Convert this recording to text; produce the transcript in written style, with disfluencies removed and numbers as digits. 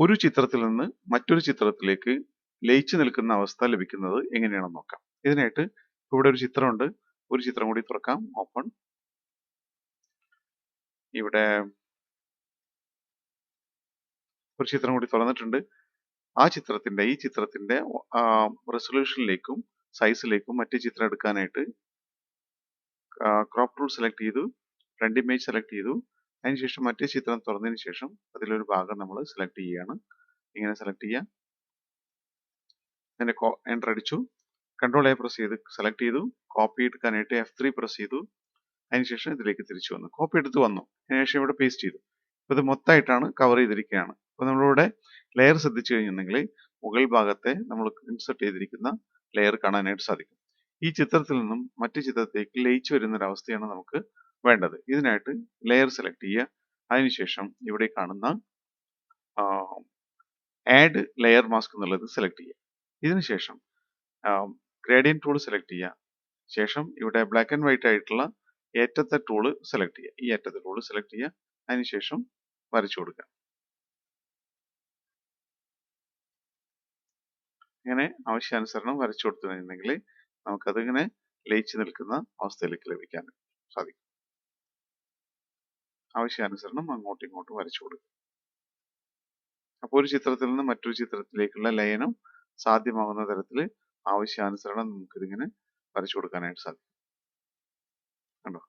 ഒരു ചിത്രത്തിൽ നിന്ന് മറ്റൊരു ചിത്രത്തിലേക്ക് ലയിച്ചു നിൽക്കുന്ന അവസ്ഥ ലഭിക്കുന്നത് എങ്ങനെയാണെന്ന് നോക്കാം. ഇതിനായിട്ട് ഇവിടെ ഒരു ചിത്രമുണ്ട്. ഒരു ചിത്രം കൂടി തുറക്കാം. ഓപ്പൺ. ഇവിടെ ഒരു ചിത്രം കൂടി തുറന്നിട്ടുണ്ട്. ഈ ചിത്രത്തിന്റെ റെസൊല്യൂഷനിലേക്കും സൈസിലേക്കും മറ്റു ചിത്രം എടുക്കാനായിട്ട് ക്രോപ്പ് ടൂൾ സെലക്ട് ചെയ്തു, ഫ്രണ്ട് ഇമേജ് സെലക്ട് ചെയ്തു. അതിനുശേഷം മറ്റേ ചിത്രം തുറന്നതിന് ശേഷം അതിലൊരു ഭാഗം നമ്മൾ സെലക്ട് ചെയ്യുകയാണ്. ഇങ്ങനെ സെലക്ട് ചെയ്യാം. അതിന്റെ എൻ്റർ അടിച്ചു. കൺട്രോൾ എ പ്രസ് ചെയ്ത് സെലക്ട് ചെയ്തു. കോപ്പി എടുക്കാനായിട്ട് F3 പ്രസ് ചെയ്തു. അതിനുശേഷം ഇതിലേക്ക് തിരിച്ചു വന്നു. കോപ്പി എടുത്ത് വന്നു. അതിനുശേഷം ഇവിടെ പേസ്റ്റ് ചെയ്തു. അപ്പോൾ ഇത് മൊത്തമായിട്ടാണ് കവർ ചെയ്തിരിക്കുകയാണ്. അപ്പോൾ നമ്മളിവിടെ ലെയർ ശ്രദ്ധിച്ചു കഴിഞ്ഞിട്ടുണ്ടെങ്കിൽ മുകൾ ഭാഗത്തെ നമ്മൾ ഇൻസെർട്ട് ചെയ്തിരിക്കുന്ന ലെയർ കാണാനായിട്ട് സാധിക്കും. ഈ ചിത്രത്തിൽ നിന്നും മറ്റു ചിത്രത്തിലേക്ക് ലയിച്ചു വരുന്ന ഒരു അവസ്ഥയാണ് നമുക്ക് വേണ്ടത്. ഇതിനായിട്ട് ലെയർ സെലക്ട് ചെയ്യുക. അതിനുശേഷം ഇവിടെ കാണുന്ന ആഡ് ലെയർ മാസ്ക് എന്നുള്ളത് സെലക്ട് ചെയ്യുക. ഇതിനുശേഷം ഗ്രേഡിയന്റ് ടൂൾ സെലക്ട് ചെയ്യുക. ശേഷം ഇവിടെ ബ്ലാക്ക് ആൻഡ് വൈറ്റ് ആയിട്ടുള്ള ഏറ്റത്തെ ടൂള് സെലക്ട് ചെയ്യുക. ഈ ഏറ്റത്തെ ടൂള് സെലക്ട് ചെയ്യുക. അതിനുശേഷം വരച്ചു കൊടുക്കുക. ഇങ്ങനെ ആവശ്യാനുസരണം വരച്ചു കൊടുത്തിട്ടുണ്ടെങ്കിൽ നമുക്കതിങ്ങനെ ലയിച്ചു നിൽക്കുന്ന അവസ്ഥയിലേക്ക് ലഭിക്കാൻ സാധിക്കും. ആവശ്യാനുസരണം അങ്ങോട്ടും ഇങ്ങോട്ടും വരച്ചു കൊടുക്കുക. അപ്പോൾ ഒരു ചിത്രത്തിൽ നിന്ന് മറ്റൊരു ചിത്രത്തിലേക്കുള്ള ലയനം സാധ്യമാകുന്ന തരത്തിൽ ആവശ്യാനുസരണം നമുക്കിതിങ്ങനെ വരച്ചു കൊടുക്കാനായിട്ട് സാധിക്കും. കണ്ടോ?